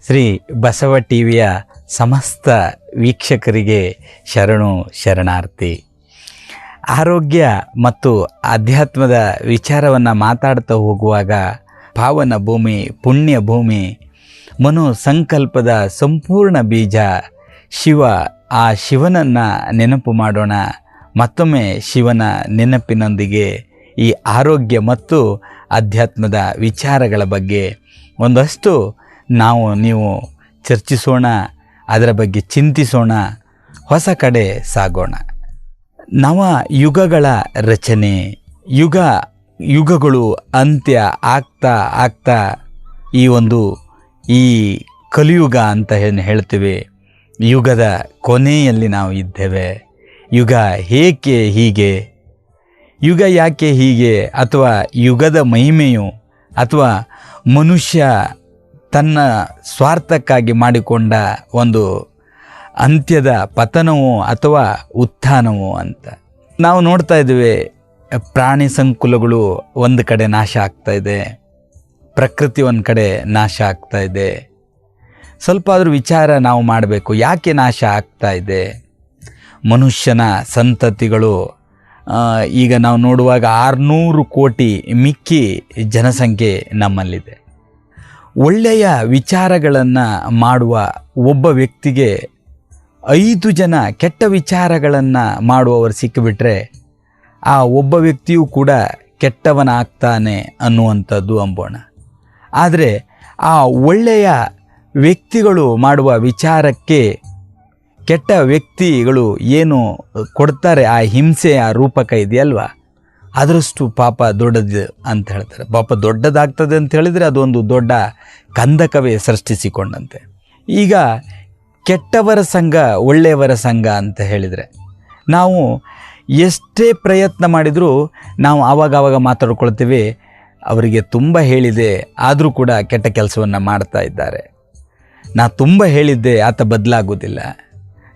ಶ್ರೀ ಬಸವ ಟಿವಿಯ ಸಮಸ್ತ ವೀಕ್ಷಕರಿಗೆ ಶರಣಾರ್ಥಿ. ಆರೋಗ್ಯ ಮತ್ತು ಅಧ್ಯಾತ್ಮದ ವಿಚಾರವನ್ನು ಮಾತಾಡ್ತಾ ಹೋಗುವಾಗ ಪಾವನ ಭೂಮಿ, ಪುಣ್ಯ ಭೂಮಿ, ಮನೋ ಸಂಕಲ್ಪದ ಸಂಪೂರ್ಣ ಬೀಜ ಶಿವ. ಆ ಶಿವನನ್ನು ನೆನಪು ಮಾಡೋಣ. ಮತ್ತೊಮ್ಮೆ ಶಿವನ ನೆನಪಿನೊಂದಿಗೆ ಈ ಆರೋಗ್ಯ ಮತ್ತು ಅಧ್ಯಾತ್ಮದ ವಿಚಾರಗಳ ಬಗ್ಗೆ ಒಂದಷ್ಟು ನೀವು ಚರ್ಚಿಸೋಣ, ಅದರ ಬಗ್ಗೆ ಚಿಂತಿಸೋಣ, ಹೊಸ ಕಡೆ ಸಾಗೋಣ. ನವ ಯುಗಗಳ ರಚನೆ, ಯುಗಗಳು ಅಂತ್ಯ ಆಗ್ತಾ ಈ ಕಲಿಯುಗ ಅಂತ ಹೇಳ್ತೇವೆ. ಯುಗದ ಕೊನೆಯಲ್ಲಿ ನಾವು ಇದ್ದೇವೆ. ಯುಗ ಏಕೆ ಹೀಗೆ, ಯುಗ ಯಾಕೆ ಹೀಗೆ, ಅಥವಾ ಯುಗದ ಮಹಿಮೆಯು, ಅಥವಾ ಮನುಷ್ಯ ತನ್ನ ಸ್ವಾರ್ಥಕ್ಕಾಗಿ ಮಾಡಿಕೊಂಡ ಒಂದು ಅಂತ್ಯದ ಪತನವೋ ಅಥವಾ ಉತ್ಥಾನವೋ ಅಂತ ನಾವು ನೋಡ್ತಾ ಇದ್ದೇವೆ. ಪ್ರಾಣಿ ಸಂಕುಲಗಳು ಒಂದು ಕಡೆ ನಾಶ ಆಗ್ತಾ ಇದೆ, ಪ್ರಕೃತಿ ಒಂದು ಕಡೆ ನಾಶ ಆಗ್ತಾ ಇದೆ. ಸ್ವಲ್ಪ ಆದರೂ ವಿಚಾರ ನಾವು ಮಾಡಬೇಕು, ಯಾಕೆ ನಾಶ ಆಗ್ತಾ ಇದೆ. ಮನುಷ್ಯನ ಸಂತತಿಗಳು ಈಗ ನಾವು ನೋಡುವಾಗ 600 ಕೋಟಿ ಮಿಕ್ಕಿ ಜನಸಂಖ್ಯೆ ನಮ್ಮಲ್ಲಿದೆ. ಒಳ್ಳೆಯ ವಿಚಾರಗಳನ್ನು ಮಾಡುವ ಒಬ್ಬ ವ್ಯಕ್ತಿಗೆ 5 ಜನ ಕೆಟ್ಟ ವಿಚಾರಗಳನ್ನು ಮಾಡುವವರು ಸಿಕ್ಕಿಬಿಟ್ರೆ ಆ ಒಬ್ಬ ವ್ಯಕ್ತಿಯೂ ಕೂಡ ಕೆಟ್ಟವನಾಗ್ತಾನೆ ಅನ್ನುವಂಥದ್ದು ಅಂಬೋಣ. ಆದರೆ ಆ ಒಳ್ಳೆಯ ವ್ಯಕ್ತಿಗಳು ಮಾಡುವ ವಿಚಾರಕ್ಕೆ ಕೆಟ್ಟ ವ್ಯಕ್ತಿಗಳು ಏನು ಕೊಡ್ತಾರೆ, ಆ ಹಿಂಸೆಯ ರೂಪಕ ಇದೆಯಲ್ವ, ಅದರಷ್ಟು ಪಾಪ ದೊಡ್ಡದು ಅಂತ ಹೇಳ್ತಾರೆ. ಪಾಪ ದೊಡ್ಡದಾಗ್ತದೆ ಅಂತ ಹೇಳಿದರೆ ಅದೊಂದು ದೊಡ್ಡ ಕಂದಕವೇ ಸೃಷ್ಟಿಸಿಕೊಂಡಂತೆ. ಈಗ ಕೆಟ್ಟವರ ಸಂಘ ಒಳ್ಳೆಯವರ ಸಂಘ ಅಂತ ಹೇಳಿದರೆ ನಾವು ಎಷ್ಟೇ ಪ್ರಯತ್ನ ಮಾಡಿದರೂ ನಾವು ಆವಾಗ ಮಾತಾಡ್ಕೊಳ್ತೀವಿ, ಅವರಿಗೆ ತುಂಬ ಹೇಳಿದೆ ಆದರೂ ಕೂಡ ಕೆಟ್ಟ ಕೆಲಸವನ್ನು ಮಾಡ್ತಾ ಇದ್ದಾರೆ. ನಾ ತುಂಬ ಹೇಳಿದ್ದೆ ಆತ ಬದಲಾಗೋದಿಲ್ಲ,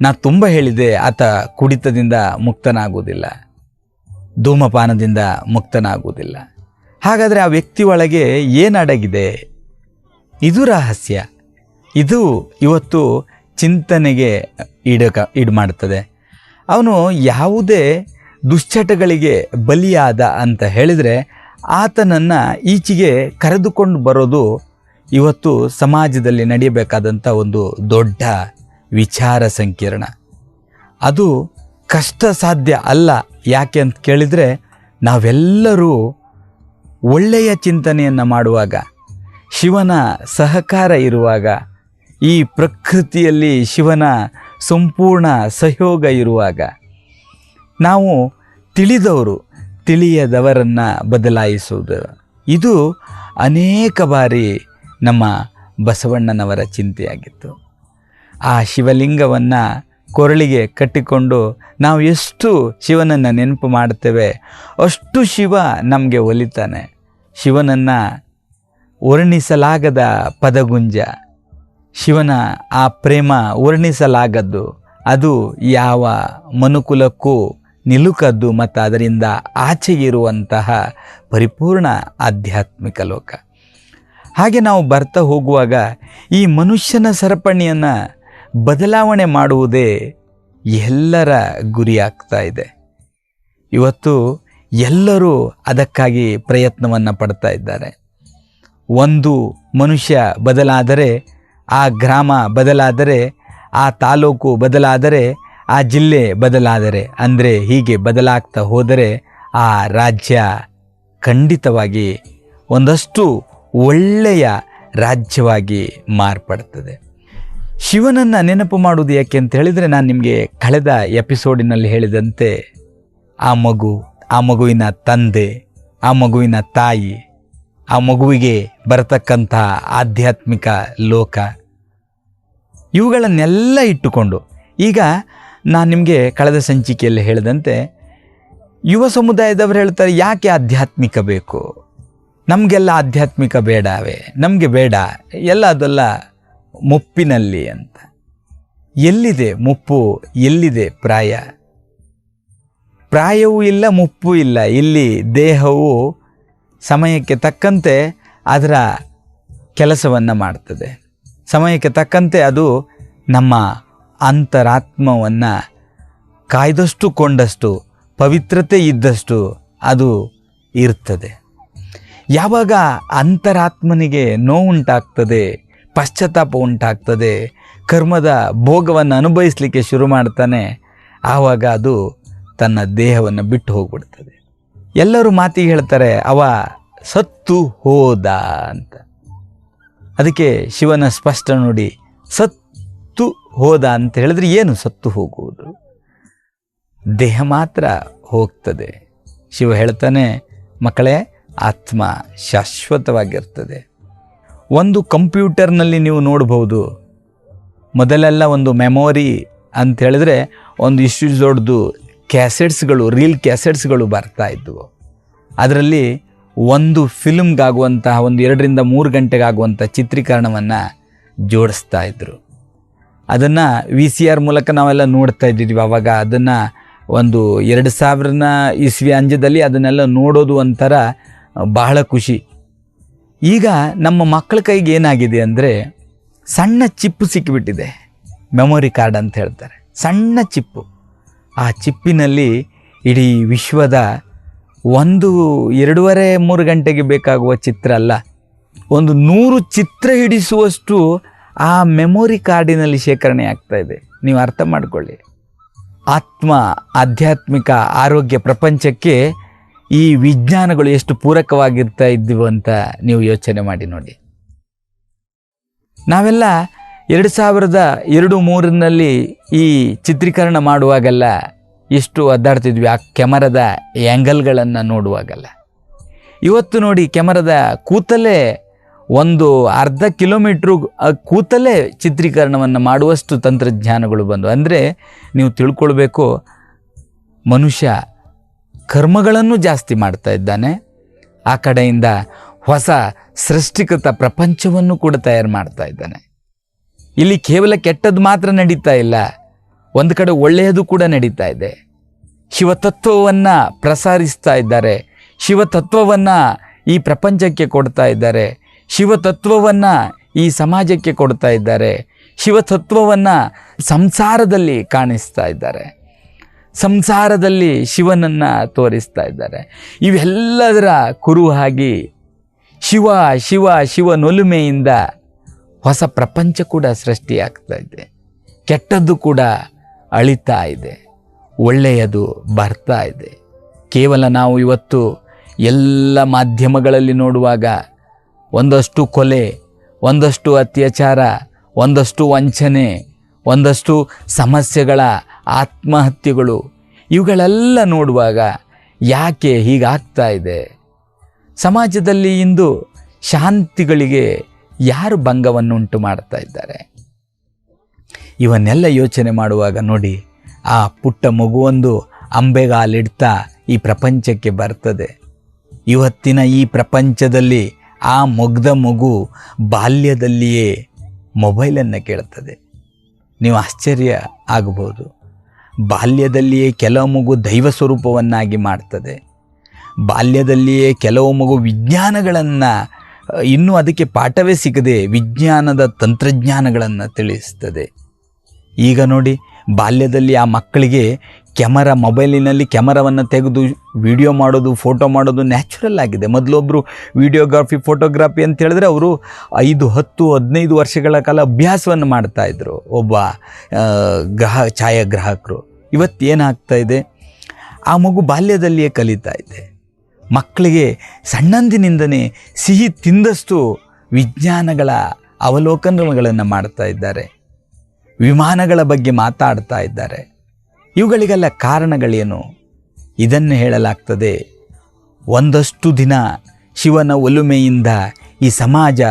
ನಾ ತುಂಬ ಹೇಳಿದ್ದೆ ಆತ ಕುಡಿತದಿಂದ ಮುಕ್ತನಾಗುವುದಿಲ್ಲ, ಧೂಮಪಾನದಿಂದ ಮುಕ್ತನಾಗುವುದಿಲ್ಲ. ಹಾಗಾದರೆ ಆ ವ್ಯಕ್ತಿ ಒಳಗೆ ಏನು ಅಡಗಿದೆ? ಇದು ರಹಸ್ಯ. ಇದು ಇವತ್ತು ಚಿಂತನೆಗೆ ಈಡು ಮಾಡುತ್ತದೆ. ಅವನು ಯಾವುದೇ ದುಶ್ಚಟಗಳಿಗೆ ಬಲಿಯಾದ ಅಂತ ಹೇಳಿದರೆ ಆತನನ್ನು ಈಚೆಗೆ ಕರೆದುಕೊಂಡು ಬರೋದು ಇವತ್ತು ಸಮಾಜದಲ್ಲಿ ನಡೆಯಬೇಕಾದಂಥ ಒಂದು ದೊಡ್ಡ ವಿಚಾರ ಸಂಕಿರಣ. ಅದು ಕಷ್ಟ ಸಾಧ್ಯ ಅಲ್ಲ. ಯಾಕೆ ಅಂತ ಕೇಳಿದರೆ ನಾವೆಲ್ಲರೂ ಒಳ್ಳೆಯ ಚಿಂತನೆಯನ್ನು ಮಾಡುವಾಗ, ಶಿವನ ಸಹಕಾರ ಇರುವಾಗ, ಈ ಪ್ರಕೃತಿಯಲ್ಲಿ ಶಿವನ ಸಂಪೂರ್ಣ ಸಹಯೋಗ ಇರುವಾಗ, ನಾವು ತಿಳಿದವರು ತಿಳಿಯದವರನ್ನು ಬದಲಾಯಿಸುವುದು, ಇದು ಅನೇಕ ಬಾರಿ ನಮ್ಮ ಬಸವಣ್ಣನವರ ಚಿಂತೆಯಾಗಿತ್ತು. ಆ ಶಿವಲಿಂಗವನ್ನು ಕೊರಳಿಗೆ ಕಟ್ಟಿಕೊಂಡು ನಾವು ಎಷ್ಟು ಶಿವನನ್ನು ನೆನಪು ಮಾಡ್ತೇವೆ, ಅಷ್ಟು ಶಿವ ನಮಗೆ ಒಲಿತಾನೆ. ಶಿವನನ್ನು ವರ್ಣಿಸಲಾಗದ ಪದಗುಂಜ, ಶಿವನ ಆ ಪ್ರೇಮ ವರ್ಣಿಸಲಾಗದ್ದು, ಅದು ಯಾವ ಮನುಕುಲಕ್ಕೂ ನಿಲುಕದ್ದು ಮತ್ತು ಅದರಿಂದ ಆಚೆಗಿರುವಂತಹ ಪರಿಪೂರ್ಣ ಆಧ್ಯಾತ್ಮಿಕ ಲೋಕ. ಹಾಗೆ ನಾವು ಬರ್ತಾ ಹೋಗುವಾಗ ಈ ಮನುಷ್ಯನ ಸರಪಣಿಯನ್ನು ಬದಲಾವಣೆ ಮಾಡುವುದೇ ಎಲ್ಲರ ಗುರಿಯಾಗ್ತಾ ಇದೆ. ಇವತ್ತು ಎಲ್ಲರೂ ಅದಕ್ಕಾಗಿ ಪ್ರಯತ್ನವನ್ನು ಪಡ್ತಾ ಇದ್ದಾರೆ. ಒಂದು ಮನುಷ್ಯ ಬದಲಾದರೆ, ಆ ಗ್ರಾಮ ಬದಲಾದರೆ, ಆ ತಾಲೂಕು ಬದಲಾದರೆ, ಆ ಜಿಲ್ಲೆ ಬದಲಾದರೆ, ಅಂದರೆ ಹೀಗೆ ಬದಲಾಗ್ತಾ ಹೋದರೆ ಆ ರಾಜ್ಯ ಖಂಡಿತವಾಗಿ ಒಂದಷ್ಟು ಒಳ್ಳೆಯ ರಾಜ್ಯವಾಗಿ ಮಾರ್ಪಡ್ತದೆ. ಶಿವನನ್ನು ನೆನಪು ಮಾಡುವುದು ಯಾಕೆ ಅಂತ ಹೇಳಿದರೆ, ನಾನು ನಿಮಗೆ ಕಳೆದ ಎಪಿಸೋಡಿನಲ್ಲಿ ಹೇಳಿದಂತೆ ಆ ಮಗುವಿನ ತಂದೆ, ಆ ಮಗುವಿನ ತಾಯಿ, ಆ ಮಗುವಿಗೆ ಬರತಕ್ಕಂತಹ ಆಧ್ಯಾತ್ಮಿಕ ಲೋಕ, ಇವುಗಳನ್ನೆಲ್ಲ ಇಟ್ಟುಕೊಂಡು ಈಗ ನಾನು ನಿಮಗೆ ಕಳೆದ ಸಂಚಿಕೆಯಲ್ಲಿ ಹೇಳಿದಂತೆ ಯುವ ಸಮುದಾಯದವರು ಹೇಳ್ತಾರೆ, ಯಾಕೆ ಆಧ್ಯಾತ್ಮಿಕ ಬೇಕು, ನಮಗೆಲ್ಲ ಆಧ್ಯಾತ್ಮಿಕ ಬೇಡವೇ, ನಮಗೆ ಬೇಡ, ಎಲ್ಲ ಅದೆಲ್ಲ ಮುಪ್ಪಿನಲ್ಲಿ ಅಂತ. ಎಲ್ಲಿದೆ ಮುಪ್ಪು, ಎಲ್ಲಿದೆ ಪ್ರಾಯವೂ ಇಲ್ಲ, ಮುಪ್ಪು ಇಲ್ಲ. ಇಲ್ಲಿ ದೇಹವು ಸಮಯಕ್ಕೆ ತಕ್ಕಂತೆ ಅದರ ಕೆಲಸವನ್ನು ಮಾಡ್ತದೆ. ಸಮಯಕ್ಕೆ ತಕ್ಕಂತೆ ಅದು ನಮ್ಮ ಅಂತರಾತ್ಮವನ್ನು ಕಾಯ್ದಷ್ಟು ಕೊಂಡಷ್ಟು ಪವಿತ್ರತೆ ಇದ್ದಷ್ಟು ಅದು ಇರ್ತದೆ. ಯಾವಾಗ ಅಂತರಾತ್ಮನಿಗೆ ನೋವುಂಟಾಗ್ತದೆ, ಪಶ್ಚಾತ್ತಾಪ ಉಂಟಾಗ್ತದೆ, ಕರ್ಮದ ಭೋಗವನ್ನು ಅನುಭವಿಸಲಿಕ್ಕೆ ಶುರು ಮಾಡ್ತಾನೆ, ಆವಾಗ ಅದು ತನ್ನ ದೇಹವನ್ನು ಬಿಟ್ಟು ಹೋಗ್ಬಿಡ್ತದೆ. ಎಲ್ಲರೂ ಮಾತಿಗೆ ಹೇಳ್ತಾರೆ ಅವ ಸತ್ತು ಹೋದ ಅಂತ. ಅದಕ್ಕೆ ಶಿವನ ಸ್ಪಷ್ಟ ನೋಡಿ, ಸತ್ತು ಹೋದ ಅಂತ ಹೇಳಿದ್ರೆ ಏನು ಸತ್ತು ಹೋಗುವುದು? ದೇಹ ಮಾತ್ರ ಹೋಗ್ತದೆ. ಶಿವ ಹೇಳ್ತಾನೆ, ಮಕ್ಕಳೇ, ಆತ್ಮ ಶಾಶ್ವತವಾಗಿರ್ತದೆ. ಒಂದು ಕಂಪ್ಯೂಟರ್ನಲ್ಲಿ ನೀವು ನೋಡ್ಬೋದು, ಮೊದಲೆಲ್ಲ ಒಂದು ಮೆಮೊರಿ ಅಂತ ಹೇಳಿದ್ರೆ ಒಂದು ಇಷ್ಟು ದೊಡ್ಡದು ಕ್ಯಾಸೆಟ್ಸ್ಗಳು, ರೀಲ್ ಕ್ಯಾಸೆಟ್ಸ್ಗಳು ಬರ್ತಾ ಇದ್ವು. ಅದರಲ್ಲಿ ಒಂದು ಫಿಲ್ಮ್ಗಾಗುವಂತಹ 1-2 ಗಂಟೆಗಾಗುವಂಥ ಚಿತ್ರೀಕರಣವನ್ನು ಜೋಡಿಸ್ತಾ ಇದ್ದರು. ಅದನ್ನು VCR ಮೂಲಕ ನಾವೆಲ್ಲ ನೋಡ್ತಾ ಇದ್ದಿದ್ವಿ. ಆವಾಗ ಅದನ್ನು ಒಂದು 2000 ಇಸ್ವಿ ಅಂಜದಲ್ಲಿ ಅದನ್ನೆಲ್ಲ ನೋಡೋದು ಒಂಥರ ಬಹಳ ಖುಷಿ. ಈಗ ನಮ್ಮ ಮಕ್ಕಳ ಕೈಗೆ ಏನಾಗಿದೆ ಅಂದರೆ ಸಣ್ಣ ಚಿಪ್ಪು ಸಿಕ್ಕಿಬಿಟ್ಟಿದೆ, ಮೆಮೊರಿ ಕಾರ್ಡ್ ಅಂತ ಹೇಳ್ತಾರೆ, ಸಣ್ಣ ಚಿಪ್ಪು. ಆ ಚಿಪ್ಪಿನಲ್ಲಿ ಇಡೀ ವಿಶ್ವದ 1-2.5-3 ಗಂಟೆಗೆ ಬೇಕಾಗುವ ಚಿತ್ರ ಅಲ್ಲ, 100 ಚಿತ್ರ ಹಿಡಿಸುವಷ್ಟು ಆ ಮೆಮೊರಿ ಕಾರ್ಡಿನಲ್ಲಿ ಶೇಖರಣೆ ಆಗ್ತಾ ಇದೆ. ನೀವು ಅರ್ಥ ಮಾಡಿಕೊಳ್ಳಿ, ಆತ್ಮ, ಆಧ್ಯಾತ್ಮಿಕ ಆರೋಗ್ಯ ಪ್ರಪಂಚಕ್ಕೆ ಈ ವಿಜ್ಞಾನಗಳು ಎಷ್ಟು ಪೂರಕವಾಗಿರ್ತಾ ಇದ್ದೀವಿ ಅಂತ ನೀವು ಯೋಚನೆ ಮಾಡಿ ನೋಡಿ. ನಾವೆಲ್ಲ 2002-2003 ಈ ಚಿತ್ರೀಕರಣ ಮಾಡುವಾಗೆಲ್ಲ ಎಷ್ಟು ಒದ್ದಾಡ್ತಿದ್ವಿ ಆ ಕ್ಯಾಮರಾದ ಆ್ಯಂಗಲ್ಗಳನ್ನು ನೋಡುವಾಗಲ್ಲ. ಇವತ್ತು ನೋಡಿ, ಕ್ಯಾಮರಾದ ಕೂತಲೇ ಒಂದು ಅರ್ಧ ಕಿಲೋಮೀಟ್ರು ಕೂತಲೇ ಚಿತ್ರೀಕರಣವನ್ನು ಮಾಡುವಷ್ಟು ತಂತ್ರಜ್ಞಾನಗಳು ಬಂದು. ಅಂದರೆ ನೀವು ತಿಳ್ಕೊಳ್ಬೇಕು, ಮನುಷ್ಯ ಕರ್ಮಗಳನ್ನು ಜಾಸ್ತಿ ಮಾಡ್ತಾ ಇದ್ದಾನೆ, ಆ ಕಡೆಯಿಂದ ಹೊಸ ಸೃಷ್ಟಿಕೃತ ಪ್ರಪಂಚವನ್ನು ಕೂಡ ತಯಾರು ಮಾಡ್ತಾ ಇದ್ದಾನೆ. ಇಲ್ಲಿ ಕೇವಲ ಕೆಟ್ಟದ್ದು ಮಾತ್ರ ನಡೀತಾ ಇಲ್ಲ, ಒಂದು ಕಡೆ ಒಳ್ಳೆಯದು ಕೂಡ ನಡೀತಾ ಇದೆ. ಶಿವತತ್ವವನ್ನು ಪ್ರಸಾರಿಸ್ತಾ ಇದ್ದಾರೆ, ಶಿವತತ್ವವನ್ನು ಈ ಪ್ರಪಂಚಕ್ಕೆ ಕೊಡ್ತಾ ಇದ್ದಾರೆ, ಶಿವತತ್ವವನ್ನು ಈ ಸಮಾಜಕ್ಕೆ ಕೊಡ್ತಾ ಇದ್ದಾರೆ, ಶಿವತತ್ವವನ್ನು ಸಂಸಾರದಲ್ಲಿ ಕಾಣಿಸ್ತಾ ಇದ್ದಾರೆ, ಸಂಸಾರದಲ್ಲಿ ಶಿವನನ್ನು ತೋರಿಸ್ತಾ ಇದ್ದಾರೆ. ಇವೆಲ್ಲದರ ಕುರುಹಾಗಿ ಶಿವ ಶಿವ ಶಿವನೊಲುಮೆಯಿಂದ ಹೊಸ ಪ್ರಪಂಚ ಕೂಡ ಸೃಷ್ಟಿಯಾಗ್ತಾ ಇದೆ. ಕೆಟ್ಟದ್ದು ಕೂಡ ಅಳಿತಾ ಇದೆ, ಒಳ್ಳೆಯದು ಬರ್ತಾ ಇದೆ. ಕೇವಲ ನಾವು ಇವತ್ತು ಎಲ್ಲ ಮಾಧ್ಯಮಗಳಲ್ಲಿ ನೋಡುವಾಗ ಒಂದಷ್ಟು ಕೊಲೆ, ಒಂದಷ್ಟು ಅತ್ಯಾಚಾರ, ಒಂದಷ್ಟು ವಂಚನೆ, ಒಂದಷ್ಟು ಸಮಸ್ಯೆಗಳ ಆತ್ಮಹತ್ಯೆಗಳು, ಇವುಗಳೆಲ್ಲ ನೋಡುವಾಗ ಯಾಕೆ ಹೀಗಾಗ್ತಾ ಇದೆ? ಸಮಾಜದಲ್ಲಿ ಇಂದು ಶಾಂತಿಗಳಿಗೆ ಯಾರು ಭಂಗವನ್ನುಂಟು ಮಾಡ್ತಾ ಇದ್ದಾರೆ? ಇವನ್ನೆಲ್ಲ ಯೋಚನೆ ಮಾಡುವಾಗ ನೋಡಿ, ಆ ಪುಟ್ಟ ಮಗುವೊಂದು ಅಂಬೆಗಾಲಿಡ್ತಾ ಈ ಪ್ರಪಂಚಕ್ಕೆ ಬರ್ತದೆ. ಇವತ್ತಿನ ಈ ಪ್ರಪಂಚದಲ್ಲಿ ಆ ಮುಗ್ಧ ಮಗು ಬಾಲ್ಯದಲ್ಲಿಯೇ ಮೊಬೈಲನ್ನು ಕೇಳ್ತದೆ. ನೀವು ಆಶ್ಚರ್ಯ ಆಗಬಹುದು. ಬಾಲ್ಯದಲ್ಲಿಯೇ ಕೆಲವು ಮಗು ದೈವ ಸ್ವರೂಪವನ್ನಾಗಿ ಮಾಡ್ತದೆ. ಬಾಲ್ಯದಲ್ಲಿಯೇ ಕೆಲವು ಮಗು ವಿಜ್ಞಾನಗಳನ್ನು, ಇನ್ನೂ ಅದಕ್ಕೆ ಪಾಠವೇ ಸಿಗದೆ ವಿಜ್ಞಾನದ ತಂತ್ರಜ್ಞಾನಗಳನ್ನು ತಿಳಿಸ್ತದೆ. ಈಗ ನೋಡಿ, ಬಾಲ್ಯದಲ್ಲಿ ಆ ಮಕ್ಕಳಿಗೆ ಮೊಬೈಲಿನಲ್ಲಿ ಕ್ಯಾಮರಾವನ್ನು ತೆಗೆದು ವಿಡಿಯೋ ಮಾಡೋದು, ಫೋಟೋ ಮಾಡೋದು ನ್ಯಾಚುರಲ್ ಆಗಿದೆ. ಮೊದಲೊಬ್ಬರು ವಿಡಿಯೋಗ್ರಾಫಿ, ಫೋಟೋಗ್ರಾಫಿ ಅಂತ ಹೇಳಿದ್ರೆ ಅವರು 5, 10, 15 ವರ್ಷಗಳ ಕಾಲ ಅಭ್ಯಾಸವನ್ನು ಮಾಡ್ತಾಯಿದ್ರು ಒಬ್ಬ ಛಾಯಾಗ್ರಾಹಕರು. ಇವತ್ತೇನಾಗ್ತಾ ಇದೆ, ಆ ಮಗು ಬಾಲ್ಯದಲ್ಲಿಯೇ ಕಲಿತಾ ಇದೆ. ಮಕ್ಕಳಿಗೆ ಸಣ್ಣಂದಿನಿಂದನೇ ಸಿಹಿ ತಿಂದಷ್ಟು ವಿಜ್ಞಾನಗಳ ಅವಲೋಕನಗಳನ್ನು ಮಾಡ್ತಾ ಇದ್ದಾರೆ, ವಿಮಾನಗಳ ಬಗ್ಗೆ ಮಾತಾಡ್ತಾ ಇದ್ದಾರೆ. ಇವುಗಳಿಗೆಲ್ಲ ಕಾರಣಗಳೇನು? ಇದನ್ನು ಹೇಳಲಾಗ್ತದೆ. ಒಂದಷ್ಟು ದಿನ ಶಿವನ ಒಲುಮೆಯಿಂದ ಈ ಸಮಾಜ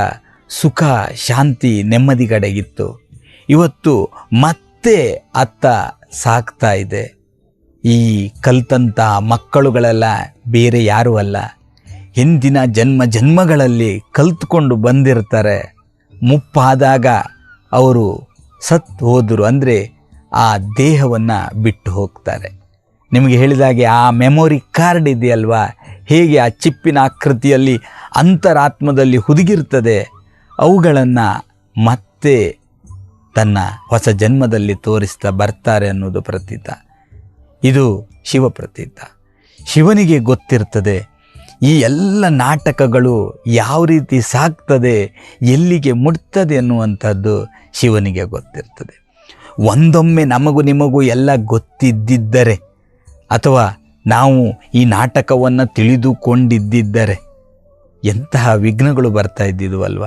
ಸುಖ, ಶಾಂತಿ, ನೆಮ್ಮದಿಗಡೆಗಿತ್ತು. ಇವತ್ತು ಮತ್ತೆ ಅತ್ತ ಸಾಗ್ತಾ ಇದೆ. ಈ ಕಲ್ತಂಥ ಮಕ್ಕಳುಗಳೆಲ್ಲ ಬೇರೆ ಯಾರೂ ಅಲ್ಲ, ಹಿಂದಿನ ಜನ್ಮಗಳಲ್ಲಿ ಕಲ್ತ್ಕೊಂಡು ಬಂದಿರ್ತಾರೆ. ಮುಪ್ಪಾದಾಗ ಅವರು ಸತ್ತು ಹೋದರು ಅಂದರೆ ಆ ದೇಹವನ್ನು ಬಿಟ್ಟು ಹೋಗ್ತಾರೆ. ನಿಮಗೆ ಹೇಳಿದಾಗೆ ಆ ಮೆಮೊರಿ ಕಾರ್ಡ್ ಇದೆಯಲ್ವಾ, ಹೇಗೆ ಆ ಚಿಪ್ಪಿನ ಆಕೃತಿಯಲ್ಲಿ ಅಂತರಾತ್ಮದಲ್ಲಿ ಹುದುಗಿರ್ತದೆ, ಅವುಗಳನ್ನು ಮತ್ತೆ ಮತ್ತೆ ತನ್ನ ಹೊಸ ಜನ್ಮದಲ್ಲಿ ತೋರಿಸ್ತಾ ಬರ್ತಾರೆ ಅನ್ನೋದು ಪ್ರತೀತ. ಇದು ಶಿವ ಪ್ರತೀತ. ಶಿವನಿಗೆ ಗೊತ್ತಿರ್ತದೆ ಈ ಎಲ್ಲ ನಾಟಕಗಳು ಯಾವ ರೀತಿ ಸಾಗ್ತದೆ, ಎಲ್ಲಿಗೆ ಮುಟ್ತದೆ ಅನ್ನುವಂಥದ್ದು ಶಿವನಿಗೆ ಗೊತ್ತಿರ್ತದೆ. ಒಂದೊಮ್ಮೆ ನಮಗೂ ನಿಮಗೂ ಎಲ್ಲ ಗೊತ್ತಿದ್ದಿದ್ದರೆ ಅಥವಾ ನಾವು ಈ ನಾಟಕವನ್ನು ತಿಳಿದುಕೊಂಡಿದ್ದರೆ ಎಂತಹ ವಿಘ್ನಗಳು ಬರ್ತಾ ಇದ್ದಿದ್ವಲ್ವ.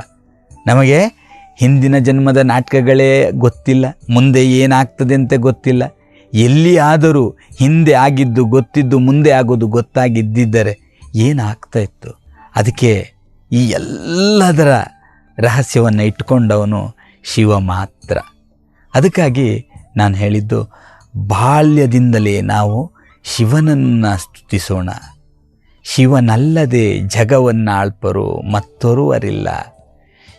ನಮಗೆ ಹಿಂದಿನ ಜನ್ಮದ ನಾಟಕಗಳೇ ಗೊತ್ತಿಲ್ಲ, ಮುಂದೆ ಏನಾಗ್ತದೆ ಅಂತ ಗೊತ್ತಿಲ್ಲ. ಎಲ್ಲಿ ಆದರೂ ಹಿಂದೆ ಆಗಿದ್ದು ಗೊತ್ತಿದ್ದು ಮುಂದೆ ಆಗೋದು ಗೊತ್ತಾಗಿದ್ದಿದ್ದರೆ ಏನಾಗ್ತಾ ಇತ್ತು. ಅದಕ್ಕೆ ಈ ಎಲ್ಲದರ ರಹಸ್ಯವನ್ನು ಇಟ್ಕೊಂಡವನು ಶಿವ ಮಾತ್ರ. ಅದಕ್ಕಾಗಿ ನಾನು ಹೇಳಿದ್ದು, ಬಾಲ್ಯದಿಂದಲೇ ನಾವು ಶಿವನನ್ನು ಸ್ತುತಿಸೋಣ. ಶಿವನಲ್ಲದೆ ಜಗವನ್ನು ಆಳ್ಪರು ಮತ್ತೊರುವರಿಲ್ಲ.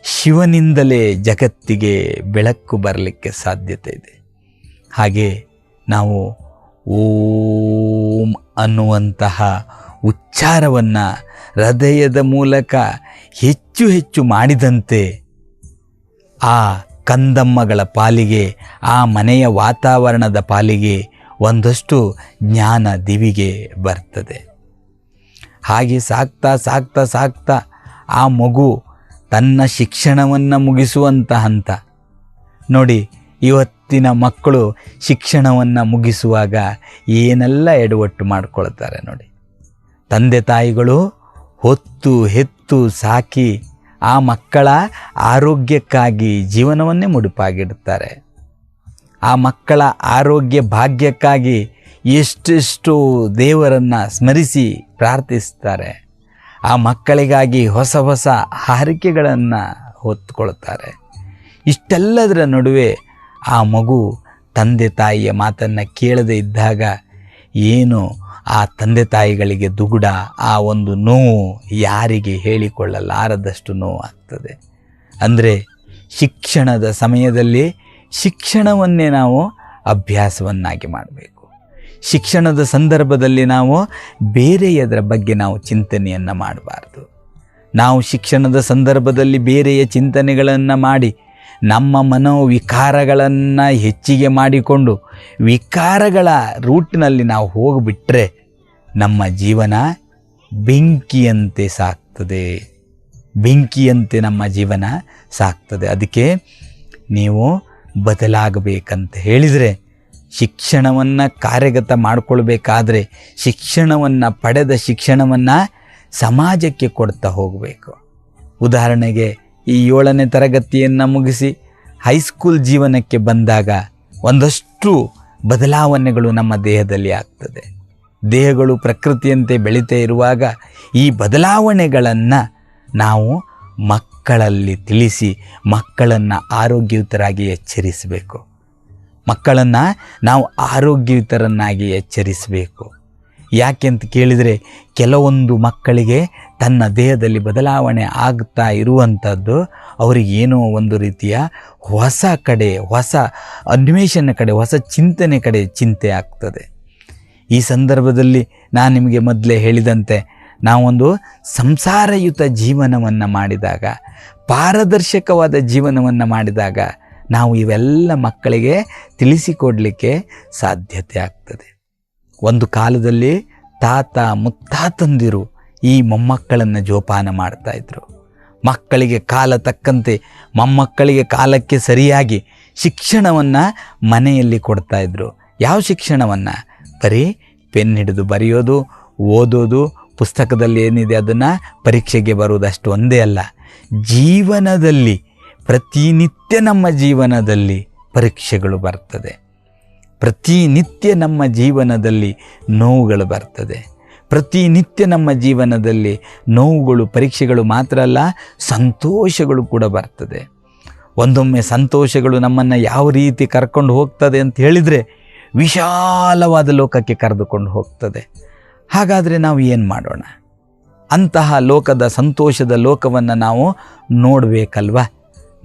ಶಿವನಿಂದಲೇ ಜಗತ್ತಿಗೆ ಬೆಳಕು ಬರಲಿಕ್ಕೆ ಸಾಧ್ಯತೆ ಇದೆ. ಹಾಗೆ ನಾವು ಓಂ ಅನ್ನುವಂತಹ ಉಚ್ಚಾರವನ್ನು ಹೃದಯದ ಮೂಲಕ ಹೆಚ್ಚು ಹೆಚ್ಚು ಮಾಡಿದಂತೆ ಆ ಕಂದಮ್ಮಗಳ ಪಾಲಿಗೆ, ಆ ಮನೆಯ ವಾತಾವರಣದ ಪಾಲಿಗೆ ಒಂದಷ್ಟು ಜ್ಞಾನ ದಿವಿಗೆ ಬರ್ತದೆ. ಹಾಗೆ ಸಾಕ್ತಾ ಸಾಕ್ತಾ ಸಾಕ್ತಾ ಆ ಮಗು ತನ್ನ ಶಿಕ್ಷಣವನ್ನು ಮುಗಿಸುವಂಥ ಹಂತ ನೋಡಿ. ಇವತ್ತಿನ ಮಕ್ಕಳು ಶಿಕ್ಷಣವನ್ನು ಮುಗಿಸುವಾಗ ಏನೆಲ್ಲ ಎಡವಟ್ಟು ಮಾಡಿಕೊಳ್ತಾರೆ ನೋಡಿ. ತಂದೆ ತಾಯಿಗಳು ಹೊತ್ತು ಹೆತ್ತು ಸಾಕಿ ಆ ಮಕ್ಕಳ ಆರೋಗ್ಯಕ್ಕಾಗಿ ಜೀವನವನ್ನೇ ಮುಡುಪಾಗಿಡ್ತಾರೆ. ಆ ಮಕ್ಕಳ ಆರೋಗ್ಯ ಭಾಗ್ಯಕ್ಕಾಗಿ ಎಷ್ಟೆಷ್ಟು ದೇವರನ್ನು ಸ್ಮರಿಸಿ ಪ್ರಾರ್ಥಿಸ್ತಾರೆ. ಆ ಮಕ್ಕಳಿಗಾಗಿ ಹೊಸ ಹೊಸ ಹಾರೈಕೆಗಳನ್ನು ಹೊತ್ತುಕೊಳ್ತಾರೆ. ಇಷ್ಟೆಲ್ಲದರ ನಡುವೆ ಆ ಮಗು ತಂದೆ ತಾಯಿಯ ಮಾತನ್ನು ಕೇಳದೇ ಇದ್ದಾಗ ಏನು ಆ ತಂದೆ ತಾಯಿಗಳಿಗೆ ದುಗುಡ, ಆ ಒಂದು ನೋವು ಯಾರಿಗೆ ಹೇಳಿಕೊಳ್ಳಲಾರದಷ್ಟು ನೋವು ಆಗ್ತದೆ. ಅಂದರೆ ಶಿಕ್ಷಣದ ಸಮಯದಲ್ಲಿ ಶಿಕ್ಷಣವನ್ನೇ ನಾವು ಅಭ್ಯಾಸವನ್ನಾಗಿ ಮಾಡಬೇಕು. ಶಿಕ್ಷಣದ ಸಂದರ್ಭದಲ್ಲಿ ನಾವು ಬೇರೆಯದರ ಬಗ್ಗೆ ನಾವು ಚಿಂತನೆಯನ್ನು ಮಾಡಬಾರ್ದು. ನಾವು ಶಿಕ್ಷಣದ ಸಂದರ್ಭದಲ್ಲಿ ಬೇರೆಯ ಚಿಂತನೆಗಳನ್ನು ಮಾಡಿ ನಮ್ಮ ಮನೋವಿಕಾರಗಳನ್ನು ಹೆಚ್ಚಿಗೆ ಮಾಡಿಕೊಂಡು ವಿಕಾರಗಳ ರೂಟ್ನಲ್ಲಿ ನಾವು ಹೋಗಿಬಿಟ್ರೆ ನಮ್ಮ ಜೀವನ ಬೆಂಕಿಯಂತೆ ಸಾಗ್ತದೆ. ಬೆಂಕಿಯಂತೆ ನಮ್ಮ ಜೀವನ ಸಾಗ್ತದೆ. ಅದಕ್ಕೆ ನೀವು ಬದಲಾಗಬೇಕಂತ ಹೇಳಿದರೆ ಶಿಕ್ಷಣವನ್ನು ಕಾರ್ಯಗತ ಮಾಡಿಕೊಳ್ಬೇಕಾದ್ರೆ ಶಿಕ್ಷಣವನ್ನು ಪಡೆದ ಶಿಕ್ಷಣವನ್ನು ಸಮಾಜಕ್ಕೆ ಕೊಡ್ತಾ ಹೋಗಬೇಕು. ಉದಾಹರಣೆಗೆ ಈ 7ನೇ ತರಗತಿಯನ್ನು ಮುಗಿಸಿ ಹೈಸ್ಕೂಲ್ ಜೀವನಕ್ಕೆ ಬಂದಾಗ ಒಂದಷ್ಟು ಬದಲಾವಣೆಗಳು ನಮ್ಮ ದೇಹದಲ್ಲಿ ಆಗ್ತದೆ. ದೇಹಗಳು ಪ್ರಕೃತಿಯಂತೆ ಬೆಳೀತಾ ಇರುವಾಗ ಈ ಬದಲಾವಣೆಗಳನ್ನು ನಾವು ಮಕ್ಕಳಲ್ಲಿ ತಿಳಿಸಿ ಮಕ್ಕಳನ್ನು ಆರೋಗ್ಯಯುತರಾಗಿ ಎಚ್ಚರಿಸಬೇಕು. ಮಕ್ಕಳನ್ನು ನಾವು ಆರೋಗ್ಯಯುತರನ್ನಾಗಿ ಎಚ್ಚರಿಸಬೇಕು. ಯಾಕೆ ಅಂತ ಕೇಳಿದರೆ ಕೆಲವೊಂದು ಮಕ್ಕಳಿಗೆ ತನ್ನ ದೇಹದಲ್ಲಿ ಬದಲಾವಣೆ ಆಗ್ತಾ ಇರುವಂಥದ್ದು ಅವರಿಗೇನೋ ಒಂದು ರೀತಿಯ ಹೊಸ ಕಡೆ, ಹೊಸ ಅನ್ವೇಷಣೆ ಕಡೆ, ಹೊಸ ಚಿಂತನೆ ಕಡೆ ಚಿಂತೆ ಆಗ್ತದೆ. ಈ ಸಂದರ್ಭದಲ್ಲಿ ನಾನು ನಿಮಗೆ ಮೊದಲೇ ಹೇಳಿದಂತೆ ನಾವೊಂದು ಸಂಸಾರಯುತ ಜೀವನವನ್ನು ಮಾಡಿದಾಗ, ಪಾರದರ್ಶಕವಾದ ಜೀವನವನ್ನು ಮಾಡಿದಾಗ ನಾವು ಇವೆಲ್ಲ ಮಕ್ಕಳಿಗೆ ತಿಳಿಸಿಕೊಡಲಿಕ್ಕೆ ಸಾಧ್ಯತೆ ಆಗ್ತದೆ. ಒಂದು ಕಾಲದಲ್ಲಿ ತಾತ ಮುತ್ತಾತಂದಿರು ಈ ಮೊಮ್ಮಕ್ಕಳನ್ನು ಜೋಪಾನ ಮಾಡ್ತಾಯಿದ್ರು. ಮಕ್ಕಳಿಗೆ ಕಾಲ ತಕ್ಕಂತೆ ಮೊಮ್ಮಕ್ಕಳಿಗೆ ಕಾಲಕ್ಕೆ ಸರಿಯಾಗಿ ಶಿಕ್ಷಣವನ್ನು ಮನೆಯಲ್ಲಿ ಕೊಡ್ತಾಯಿದ್ರು. ಯಾವ ಶಿಕ್ಷಣವನ್ನು? ಬರೀ ಪೆನ್ ಹಿಡಿದು ಬರೆಯೋದು, ಓದೋದು, ಪುಸ್ತಕದಲ್ಲಿ ಏನಿದೆ ಅದನ್ನು ಪರೀಕ್ಷೆಗೆ ಬರುವುದಷ್ಟು ಒಂದೇ ಅಲ್ಲ, ಜೀವನದಲ್ಲಿ ಪ್ರತಿನಿತ್ಯ ನಮ್ಮ ಜೀವನದಲ್ಲಿ ಪರೀಕ್ಷೆಗಳು ಬರ್ತದೆ. ಪ್ರತಿನಿತ್ಯ ನಮ್ಮ ಜೀವನದಲ್ಲಿ ನೋವುಗಳು ಬರ್ತದೆ. ಪ್ರತಿನಿತ್ಯ ನಮ್ಮ ಜೀವನದಲ್ಲಿ ನೋವುಗಳು, ಪರೀಕ್ಷೆಗಳು ಮಾತ್ರ ಅಲ್ಲ, ಸಂತೋಷಗಳು ಕೂಡ ಬರ್ತದೆ. ಒಂದೊಮ್ಮೆ ಸಂತೋಷಗಳು ನಮ್ಮನ್ನು ಯಾವ ರೀತಿ ಕರ್ಕೊಂಡು ಹೋಗ್ತದೆ ಅಂತ ಹೇಳಿದರೆ ವಿಶಾಲವಾದ ಲೋಕಕ್ಕೆ ಕರೆದುಕೊಂಡು ಹೋಗ್ತದೆ. ಹಾಗಾದರೆ ನಾವು ಏನು ಮಾಡೋಣ? ಅಂತಹ ಲೋಕದ ಸಂತೋಷದ ಲೋಕವನ್ನು ನಾವು ನೋಡಬೇಕಲ್ವ?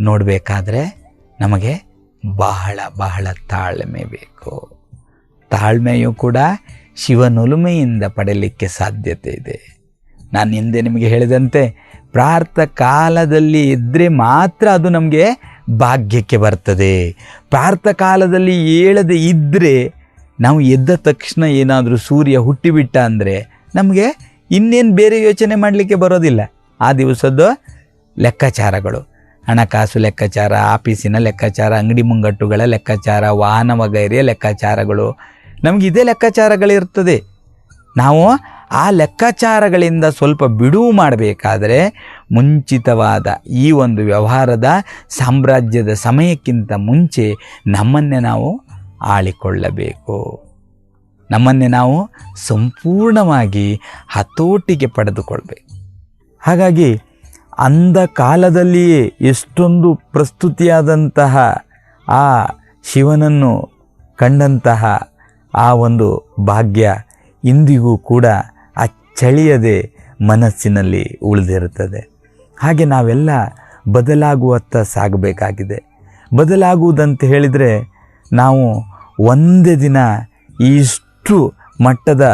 ನೋಡಬೇಕಾದ್ರೆ ನಮಗೆ ಬಹಳ ಬಹಳ ತಾಳ್ಮೆ ಬೇಕು. ತಾಳ್ಮೆಯೂ ಕೂಡ ಶಿವನೊಲುಮೆಯಿಂದ ಪಡೆಯಲಿಕ್ಕೆ ಸಾಧ್ಯತೆ ಇದೆ. ನಾನು ಹಿಂದೆ ನಿಮಗೆ ಹೇಳಿದಂತೆ ಪ್ರಾರ್ಥ ಕಾಲದಲ್ಲಿ ಇದ್ದರೆ ಮಾತ್ರ ಅದು ನಮಗೆ ಭಾಗ್ಯಕ್ಕೆ ಬರ್ತದೆ. ಪ್ರಾತಃ ಕಾಲದಲ್ಲಿ ಏಳದೆ ಇದ್ದರೆ, ನಾವು ಎದ್ದ ತಕ್ಷಣ ಏನಾದರೂ ಸೂರ್ಯ ಹುಟ್ಟಿಬಿಟ್ಟ ಅಂದರೆ ನಮಗೆ ಇನ್ನೇನು ಬೇರೆ ಯೋಚನೆ ಮಾಡಲಿಕ್ಕೆ ಬರೋದಿಲ್ಲ. ಆ ದಿವಸದ ಲೆಕ್ಕಾಚಾರಗಳು, ಹಣಕಾಸು ಲೆಕ್ಕಾಚಾರ, ಆಫೀಸಿನ ಲೆಕ್ಕಾಚಾರ, ಅಂಗಡಿ ಮುಂಗಟ್ಟುಗಳ ಲೆಕ್ಕಾಚಾರ, ವಾಹನ ವಗೈರೆಯ ಲೆಕ್ಕಾಚಾರಗಳು, ನಮಗೆ ಇದೇ ಲೆಕ್ಕಾಚಾರಗಳಿರ್ತದೆ. ನಾವು ಆ ಲೆಕ್ಕಾಚಾರಗಳಿಂದ ಸ್ವಲ್ಪ ಬಿಡುವು ಮಾಡಬೇಕಾದರೆ ಮುಂಚಿತವಾದ ಈ ಒಂದು ವ್ಯವಹಾರದ ಸಾಮ್ರಾಜ್ಯದ ಸಮಯಕ್ಕಿಂತ ಮುಂಚೆ ನಮ್ಮನ್ನೇ ನಾವು ಆಳಿಕೊಳ್ಳಬೇಕು. ನಮ್ಮನ್ನೇ ನಾವು ಸಂಪೂರ್ಣವಾಗಿ ಹತೋಟಿಗೆ ಪಡೆದುಕೊಳ್ಬೇಕು. ಹಾಗಾಗಿ ಅಂದ ಕಾಲದಲ್ಲಿಯೇ ಎಷ್ಟೊಂದು ಪ್ರಸ್ತುತಿಯಾದಂತಹ ಆ ಶಿವನನ್ನು ಕಂಡಂತಹ ಆ ಒಂದು ಭಾಗ್ಯ ಇಂದಿಗೂ ಕೂಡ ಅಚ್ಚಳಿಯದೆ ಮನಸ್ಸಿನಲ್ಲಿ ಉಳಿದಿರುತ್ತದೆ. ಹಾಗೆ ನಾವೆಲ್ಲ ಬದಲಾಗುವತ್ತ ಸಾಗಬೇಕಾಗಿದೆ. ಬದಲಾಗುವುದಂತ ಹೇಳಿದರೆ ನಾವು ಒಂದೇ ದಿನ ಇಷ್ಟು ಮಟ್ಟದ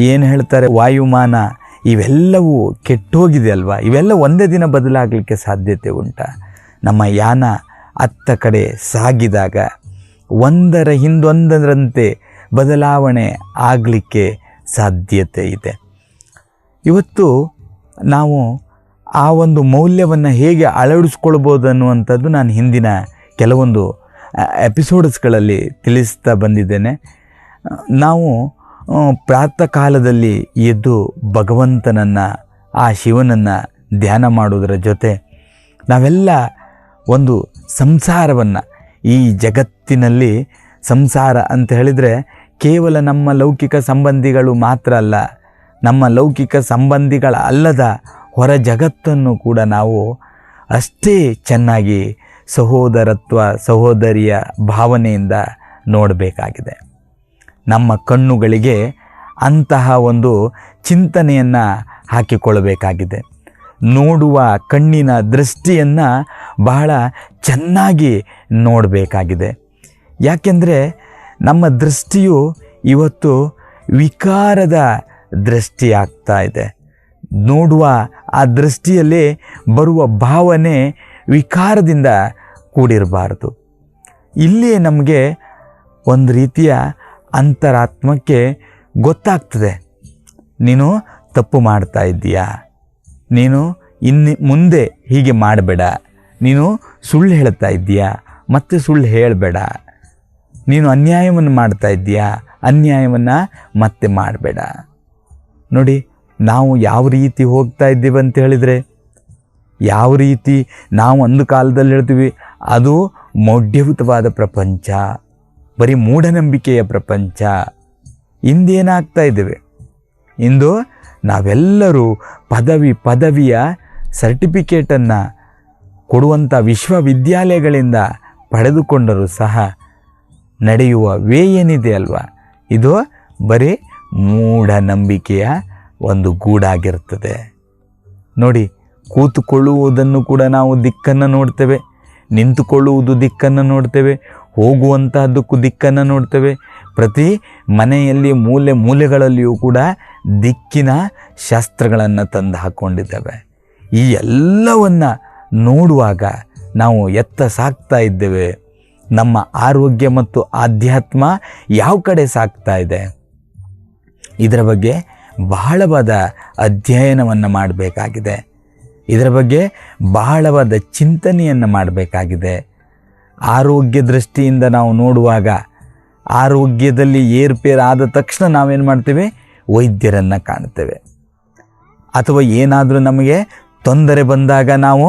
ಏನು ಹೇಳ್ತಾರೆ ವಾಯುಮಾನ ಇವೆಲ್ಲವೂ ಕೆಟ್ಟೋಗಿದೆ ಅಲ್ವಾ, ಇವೆಲ್ಲ ಒಂದೇ ದಿನ ಬದಲಾಗಲಿಕ್ಕೆ ಸಾಧ್ಯತೆ ಉಂಟಾ? ನಮ್ಮ ಯಾನ ಅತ್ತ ಕಡೆ ಸಾಗಿದಾಗ ಒಂದರ ಹಿಂದೊಂದರಂತೆ ಬದಲಾವಣೆ ಆಗಲಿಕ್ಕೆ ಸಾಧ್ಯತೆ ಇದೆ. ಇವತ್ತು ನಾವು ಆ ಒಂದು ಮೌಲ್ಯವನ್ನು ಹೇಗೆ ಅಳವಡಿಸ್ಕೊಳ್ಬೋದು ಅನ್ನುವಂಥದ್ದು ನಾನು ಹಿಂದಿನ ಕೆಲವೊಂದು ಎಪಿಸೋಡ್ಸ್ಗಳಲ್ಲಿ ತಿಳಿಸ್ತಾ ಬಂದಿದ್ದೇನೆ. ನಾವು ಪ್ರಾತಃ ಕಾಲದಲ್ಲಿ ಎದ್ದು ಭಗವಂತನನ್ನು, ಆ ಶಿವನನ್ನು ಧ್ಯಾನ ಮಾಡೋದರ ಜೊತೆ ನಾವೆಲ್ಲ ಒಂದು ಸಂಸಾರವನ್ನು, ಈ ಜಗತ್ತಿನಲ್ಲಿ ಸಂಸಾರ ಅಂತ ಹೇಳಿದರೆ ಕೇವಲ ನಮ್ಮ ಲೌಕಿಕ ಸಂಬಂಧಿಗಳು ಮಾತ್ರ ಅಲ್ಲ, ನಮ್ಮ ಲೌಕಿಕ ಸಂಬಂಧಿಗಳ ಅಲ್ಲದ ಹೊರ ಜಗತ್ತನ್ನು ಕೂಡ ನಾವು ಅಷ್ಟೇ ಚೆನ್ನಾಗಿ ಸಹೋದರತ್ವ, ಸಹೋದರಿಯ ಭಾವನೆಯಿಂದ ನೋಡಬೇಕಾಗಿದೆ. ನಮ್ಮ ಕಣ್ಣುಗಳಿಗೆ ಅಂತಹ ಒಂದು ಚಿಂತನೆಯನ್ನು ಹಾಕಿಕೊಳ್ಳಬೇಕಾಗಿದೆ. ನೋಡುವ ಕಣ್ಣಿನ ದೃಷ್ಟಿಯನ್ನು ಬಹಳ ಚೆನ್ನಾಗಿ ನೋಡಬೇಕಾಗಿದೆ. ಯಾಕೆಂದರೆ ನಮ್ಮ ದೃಷ್ಟಿಯು ಇವತ್ತು ವಿಕಾರದ ದೃಷ್ಟಿಯಾಗ್ತಾ ಇದೆ. ನೋಡುವ ಆ ದೃಷ್ಟಿಯಲ್ಲಿ ಬರುವ ಭಾವನೆ ವಿಕಾರದಿಂದ ಕೂಡಿರಬಾರ್ದು. ಇಲ್ಲಿ ನಮಗೆ ಒಂದು ರೀತಿಯ ಅಂತರಾತ್ಮಕ್ಕೆ ಗೊತ್ತಾಗ್ತದೆ, ನೀನು ತಪ್ಪು ಮಾಡ್ತಾ ಇದ್ದೀಯಾ, ನೀನು ಮುಂದೆ ಹೀಗೆ ಮಾಡಬೇಡ, ನೀನು ಸುಳ್ಳು ಹೇಳ್ತಾ ಇದ್ದೀಯಾ, ಮತ್ತೆ ಸುಳ್ಳು ಹೇಳಬೇಡ, ನೀನು ಅನ್ಯಾಯವನ್ನು ಮಾಡ್ತಾ ಇದ್ದೀಯಾ, ಅನ್ಯಾಯವನ್ನು ಮತ್ತೆ ಮಾಡಬೇಡ. ನೋಡಿ, ನಾವು ಯಾವ ರೀತಿ ಹೋಗ್ತಾ ಇದ್ದೀವಿ ಅಂತ ಹೇಳಿದರೆ, ಯಾವ ರೀತಿ ನಾವು ಒಂದು ಕಾಲದಲ್ಲಿ ಹೇಳ್ತೀವಿ ಅದು ಮೌಢ್ಯಯುತವಾದ ಪ್ರಪಂಚ, ಬರೀ ಮೂಢನಂಬಿಕೆಯ ಪ್ರಪಂಚ. ಇಂದೇನಾಗ್ತಾ ಇದ್ದೇವೆ, ಇಂದು ನಾವೆಲ್ಲರೂ ಪದವಿಯ ಸರ್ಟಿಫಿಕೇಟನ್ನು ಕೊಡುವಂಥ ವಿಶ್ವವಿದ್ಯಾಲಯಗಳಿಂದ ಪಡೆದುಕೊಂಡರೂ ಸಹ ನಡೆಯುವ ವೇ ಏನಿದೆ ಅಲ್ವಾ, ಇದು ಬರೀ ಮೂಢನಂಬಿಕೆಯ ಒಂದು ಗೂಡಾಗಿರ್ತದೆ. ನೋಡಿ, ಕೂತುಕೊಳ್ಳುವುದನ್ನು ಕೂಡ ನಾವು ದಿಕ್ಕನ್ನು ನೋಡ್ತೇವೆ, ನಿಂತುಕೊಳ್ಳುವುದು ದಿಕ್ಕನ್ನು ನೋಡ್ತೇವೆ, ಹೋಗುವಂತಹದ್ದಕ್ಕೂ ದಿಕ್ಕನ್ನು ನೋಡ್ತೇವೆ. ಪ್ರತಿ ಮನೆಯಲ್ಲಿ ಮೂಲೆಗಳಲ್ಲಿಯೂ ಕೂಡ ದಿಕ್ಕಿನ ಶಾಸ್ತ್ರಗಳನ್ನು ತಂದು ಹಾಕ್ಕೊಂಡಿದ್ದೇವೆ. ಈ ಎಲ್ಲವನ್ನು ನೋಡುವಾಗ ನಾವು ಎತ್ತ ಸಾಗ್ತಾ ಇದ್ದೇವೆ, ನಮ್ಮ ಆರೋಗ್ಯ ಮತ್ತು ಆಧ್ಯಾತ್ಮ ಯಾವ ಕಡೆ ಸಾಗ್ತಾ ಇದೆ, ಇದರ ಬಗ್ಗೆ ಬಹಳವಾದ ಅಧ್ಯಯನವನ್ನು ಮಾಡಬೇಕಾಗಿದೆ. ಇದರ ಬಗ್ಗೆ ಬಹಳವಾದ ಚಿಂತನೆಯನ್ನು ಮಾಡಬೇಕಾಗಿದೆ. ಆರೋಗ್ಯ ದೃಷ್ಟಿಯಿಂದ ನಾವು ನೋಡುವಾಗ, ಆರೋಗ್ಯದಲ್ಲಿ ಏರುಪೇರಾದ ತಕ್ಷಣ ನಾವೇನು ಮಾಡ್ತೇವೆ, ವೈದ್ಯರನ್ನು ಕಾಣ್ತೇವೆ. ಅಥವಾ ಏನಾದರೂ ನಮಗೆ ತೊಂದರೆ ಬಂದಾಗ ನಾವು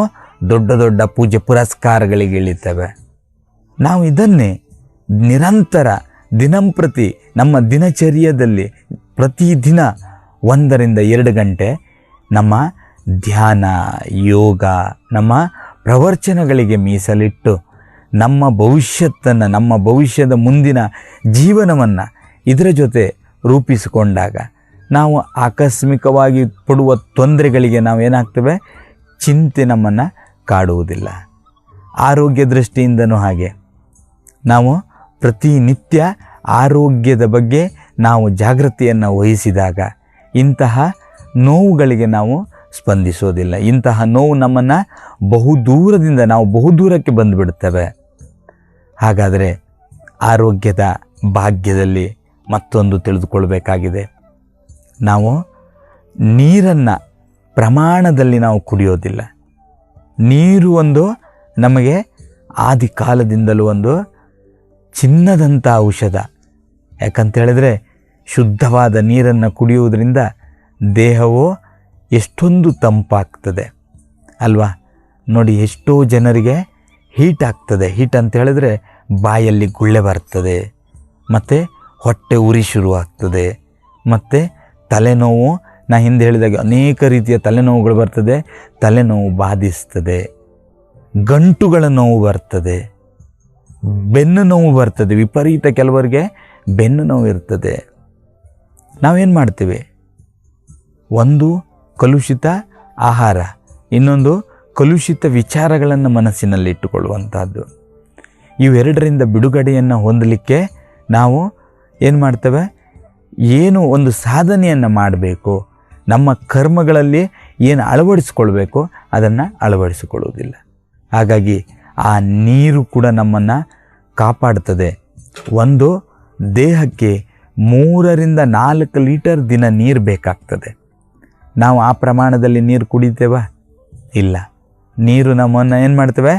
ದೊಡ್ಡ ದೊಡ್ಡ ಪೂಜೆ ಪುರಸ್ಕಾರಗಳಿಗೆ ಇಳಿತೇವೆ. ನಾವು ಇದನ್ನೇ ನಿರಂತರ ದಿನಂಪ್ರತಿ ನಮ್ಮ ದಿನಚರ್ಯದಲ್ಲಿ ಪ್ರತಿದಿನ 1 ರಿಂದ 2 ಗಂಟೆ ನಮ್ಮ ಧ್ಯಾನ, ಯೋಗ, ನಮ್ಮ ಪ್ರವಚನಗಳಿಗೆ ಮೀಸಲಿಟ್ಟು ನಮ್ಮ ಭವಿಷ್ಯತ್ತನ್ನು, ನಮ್ಮ ಭವಿಷ್ಯದ ಮುಂದಿನ ಜೀವನವನ್ನು ಇದರ ಜೊತೆ ರೂಪಿಸಿಕೊಂಡಾಗ ನಾವು ಆಕಸ್ಮಿಕವಾಗಿ ಪಡುವ ತೊಂದರೆಗಳಿಗೆ ನಾವೇನಾಗ್ತೇವೆ, ಚಿಂತೆ ನಮ್ಮನ್ನು ಕಾಡುವುದಿಲ್ಲ. ಆರೋಗ್ಯ ದೃಷ್ಟಿಯಿಂದನೂ ಹಾಗೆ ನಾವು ಪ್ರತಿನಿತ್ಯ ಆರೋಗ್ಯದ ಬಗ್ಗೆ ನಾವು ಜಾಗೃತಿಯನ್ನು ವಹಿಸಿದಾಗ ಇಂತಹ ನೋವುಗಳಿಗೆ ನಾವು ಸ್ಪಂದಿಸೋದಿಲ್ಲ. ಇಂತಹ ನೋವು ನಮ್ಮನ್ನು ಬಹುದೂರದಿಂದ ನಾವು ಬಹುದೂರಕ್ಕೆ ಬಂದುಬಿಡ್ತೇವೆ. ಹಾಗಾದರೆ ಆರೋಗ್ಯದ ಭಾಗ್ಯದಲ್ಲಿ ಮತ್ತೊಂದು ತಿಳಿದುಕೊಳ್ಬೇಕಾಗಿದೆ. ನಾವು ನೀರನ್ನು ಪ್ರಮಾಣದಲ್ಲಿ ನಾವು ಕುಡಿಯೋದಿಲ್ಲ. ನೀರು ಒಂದು ನಮಗೆ ಆದಿ ಕಾಲದಿಂದಲೂ ಒಂದು ಚಿನ್ನದಂಥ ಔಷಧ. ಯಾಕಂತೇಳಿದ್ರೆ ಶುದ್ಧವಾದ ನೀರನ್ನು ಕುಡಿಯುವುದರಿಂದ ದೇಹವು ಎಷ್ಟೊಂದು ತಂಪಾಗ್ತದೆ ಅಲ್ವಾ. ನೋಡಿ, ಎಷ್ಟೋ ಜನರಿಗೆ ಹೀಟ್ ಆಗ್ತದೆ. ಹೀಟ್ ಅಂತ ಹೇಳಿದ್ರೆ ಬಾಯಲ್ಲಿ ಗುಳ್ಳೆ ಬರ್ತದೆ, ಮತ್ತು ಹೊಟ್ಟೆ ಉರಿ ಶುರುವಾಗ್ತದೆ, ಮತ್ತು ತಲೆನೋವು. ನಾ ಹಿಂದೆ ಹೇಳಿದಾಗ ಅನೇಕ ರೀತಿಯ ತಲೆನೋವುಗಳು ಬರ್ತದೆ, ತಲೆನೋವು ಬಾಧಿಸ್ತದೆ, ಗಂಟುಗಳ ನೋವು ಬರ್ತದೆ, ಬೆನ್ನು ನೋವು ಬರ್ತದೆ. ವಿಪರೀತ ಕೆಲವರಿಗೆ ಬೆನ್ನು ನೋವು ಇರ್ತದೆ. ನಾವೇನು ಮಾಡ್ತೀವಿ? ಒಂದು ಕಲುಷಿತ ಆಹಾರ, ಇನ್ನೊಂದು ಕಲುಷಿತ ವಿಚಾರಗಳನ್ನು ಮನಸ್ಸಿನಲ್ಲಿ ಇಟ್ಟುಕೊಳ್ಳುವಂಥದ್ದು. ಇವೆರಡರಿಂದ ಬಿಡುಗಡೆಯನ್ನು ಹೊಂದಲಿಕ್ಕೆ ನಾವು ಏನು ಮಾಡ್ತೇವೆ? ಏನು ಒಂದು ಸಾಧನೆಯನ್ನು ಮಾಡಬೇಕು, ನಮ್ಮ ಕರ್ಮಗಳಲ್ಲಿ ಏನು ಅಳವಡಿಸ್ಕೊಳ್ಬೇಕು ಅದನ್ನು ಅಳವಡಿಸಿಕೊಳ್ಳುವುದಿಲ್ಲ. ಹಾಗಾಗಿ ಆ ನೀರು ಕೂಡ ನಮ್ಮನ್ನು ಕಾಪಾಡ್ತದೆ. ಒಂದು ದೇಹಕ್ಕೆ 3ರಿಂದ 4 ಲೀಟರ್ ದಿನ ನೀರು ಬೇಕಾಗ್ತದೆ. ನಾವು ಆ ಪ್ರಮಾಣದಲ್ಲಿ ನೀರು ಕುಡಿತೇವ? ಇಲ್ಲ. ನೀರು ನಮ್ಮನ್ನು ಏನು ಮಾಡ್ತೇವೆ?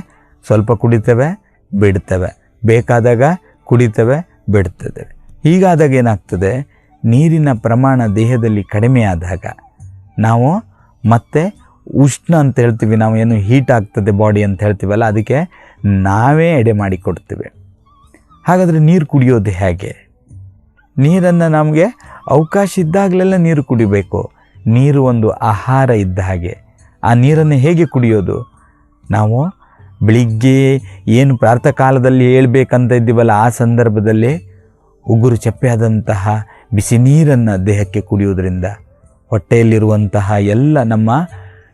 ಸ್ವಲ್ಪ ಕುಡಿತೇವೆ, ಬಿಡ್ತೇವೆ, ಬೇಕಾದಾಗ ಕುಡಿತೇವೆ, ಬಿಡ್ತೇವೆ. ಹೀಗಾದಾಗ ಏನಾಗ್ತದೆ? ನೀರಿನ ಪ್ರಮಾಣ ದೇಹದಲ್ಲಿ ಕಡಿಮೆ ಆದಾಗ ನಾವು ಮತ್ತೆ ಉಷ್ಣ ಅಂತ ಹೇಳ್ತೀವಿ, ನಾವು ಏನು ಹೀಟ್ ಆಗ್ತದೆ ಬಾಡಿ ಅಂತ ಹೇಳ್ತೀವಲ್ಲ, ಅದಕ್ಕೆ ನಾವೇ ಎಡೆ ಮಾಡಿ ಕೊಡ್ತೀವಿ. ಹಾಗಾದರೆ ನೀರು ಕುಡಿಯೋದು ಹೇಗೆ? ನೀರನ್ನು ನಮಗೆ ಅವಕಾಶ ಇದ್ದಾಗಲೆಲ್ಲ ನೀರು ಕುಡಿಬೇಕು. ನೀರು ಒಂದು ಆಹಾರ ಇದ್ದ ಹಾಗೆ. ಆ ನೀರನ್ನು ಹೇಗೆ ಕುಡಿಯೋದು? ನಾವು ಬೆಳಿಗ್ಗೆ ಏನು ಪ್ರಾತಃ ಕಾಲದಲ್ಲಿ ಹೇಳ್ಬೇಕಂತ ಇದ್ದೀವಲ್ಲ, ಆ ಸಂದರ್ಭದಲ್ಲಿ ಉಗುರು ಚಪ್ಪೆಯಾದಂತಹ ಬಿಸಿ ನೀರನ್ನು ದೇಹಕ್ಕೆ ಕುಡಿಯೋದ್ರಿಂದ ಹೊಟ್ಟೆಯಲ್ಲಿರುವಂತಹ ಎಲ್ಲ ನಮ್ಮ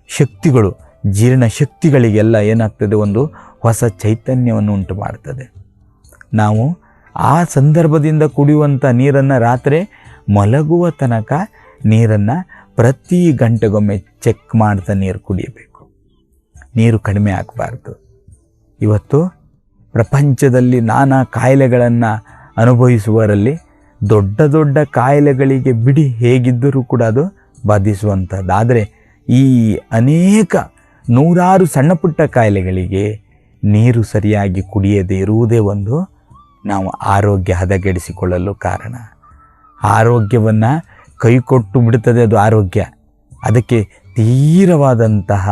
ಶಕ್ತಿಗಳು, ಜೀರ್ಣ ಶಕ್ತಿಗಳಿಗೆಲ್ಲ ಏನಾಗ್ತದೆ? ಒಂದು ಹೊಸ ಚೈತನ್ಯವನ್ನು ಉಂಟು ಮಾಡ್ತದೆ. ನಾವು ಆ ಸಂದರ್ಭದಿಂದ ಕುಡಿಯುವಂಥ ನೀರನ್ನು ರಾತ್ರಿ ಮಲಗುವ ತನಕ ನೀರನ್ನು ಪ್ರತಿ ಗಂಟೆಗೊಮ್ಮೆ ಚೆಕ್ ಮಾಡ್ತಾ ನೀರು ಕುಡಿಯಬೇಕು. ನೀರು ಕಡಿಮೆ ಆಗಬಾರ್ದು. ಇವತ್ತು ಪ್ರಪಂಚದಲ್ಲಿ ನಾನಾ ಕಾಯಿಲೆಗಳನ್ನು ಅನುಭವಿಸುವವರಲ್ಲಿ ದೊಡ್ಡ ದೊಡ್ಡ ಕಾಯಿಲೆಗಳಿಗೆ ಬಿಡಿ ಹೇಗಿದ್ದರೂ ಕೂಡ ಅದು ಬಾಧಿಸುವಂಥದ್ದು. ಆದರೆ ಈ ಅನೇಕ ನೂರಾರು ಸಣ್ಣ ಪುಟ್ಟ ಕಾಯಿಲೆಗಳಿಗೆ ನೀರು ಸರಿಯಾಗಿ ಕುಡಿಯದೇ ಇರುವುದೇ ಒಂದು ನಾವು ಆರೋಗ್ಯ ಹದಗೆಡಿಸಿಕೊಳ್ಳಲು ಕಾರಣ. ಆರೋಗ್ಯವನ್ನು ಕೈಕೊಟ್ಟು ಬಿಡುತ್ತದೆ ಅದು ಆರೋಗ್ಯ. ಅದಕ್ಕೆ ತೀರವಾದಂತಹ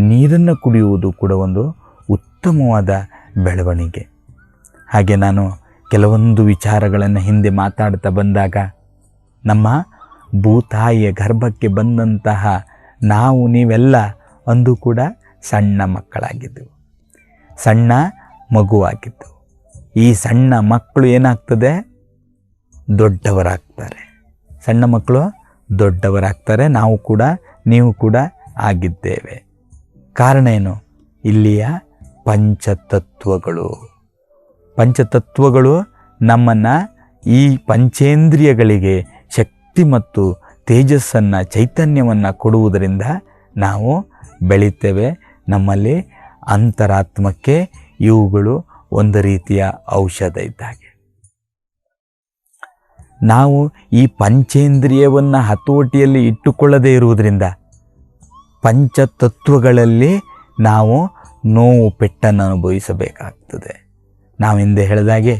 ನೀರನ್ನು ಕುಡಿಯುವುದು ಕೂಡ ಒಂದು ಉತ್ತಮವಾದ ಬೆಳವಣಿಗೆ. ಹಾಗೆ ನಾನು ಕೆಲವೊಂದು ವಿಚಾರಗಳನ್ನು ಹಿಂದೆ ಮಾತಾಡ್ತಾ ಬಂದಾಗ, ನಮ್ಮ ಭೂತಾಯಿಯ ಗರ್ಭಕ್ಕೆ ಬಂದಂತಹ ನಾವು ನೀವೆಲ್ಲ ಅಂದು ಕೂಡ ಸಣ್ಣ ಮಕ್ಕಳಾಗಿದ್ದೆವು, ಸಣ್ಣ ಮಗುವಾಗಿದ್ದೆವು. ಈ ಸಣ್ಣ ಮಕ್ಕಳು ಏನಾಗ್ತದೆ? ದೊಡ್ಡವರಾಗ್ತಾರೆ. ಸಣ್ಣ ಮಕ್ಕಳು ದೊಡ್ಡವರಾಗ್ತಾರೆ. ನಾವು ಕೂಡ, ನೀವು ಕೂಡ ಆಗಿದ್ದೇವೆ. ಕಾರಣ ಏನು? ಇಲ್ಲಿಯ ಪಂಚತತ್ವಗಳು. ಪಂಚತತ್ವಗಳು ನಮ್ಮನ್ನು ಈ ಪಂಚೇಂದ್ರಿಯಗಳಿಗೆ ಶಕ್ತಿ ಮತ್ತು ತೇಜಸ್ಸನ್ನು, ಚೈತನ್ಯವನ್ನು ಕೊಡುವುದರಿಂದ ನಾವು ಬೆಳೀತೇವೆ. ನಮ್ಮಲ್ಲಿ ಅಂತರಾತ್ಮಕ್ಕೆ ಇವುಗಳು ಒಂದು ರೀತಿಯ ಔಷಧ ಇದ್ದಾಗೆ. ನಾವು ಈ ಪಂಚೇಂದ್ರಿಯವನ್ನು ಹತೋಟಿಯಲ್ಲಿ ಇಟ್ಟುಕೊಳ್ಳದೇ ಇರುವುದರಿಂದ ಪಂಚತತ್ವಗಳಲ್ಲಿ ನಾವು ನೋವು ಪೆಟ್ಟನ್ನು ಅನುಭವಿಸಬೇಕಾಗ್ತದೆ. ನಾವು ಹಿಂದೆ ಹೇಳಿದಾಗೆ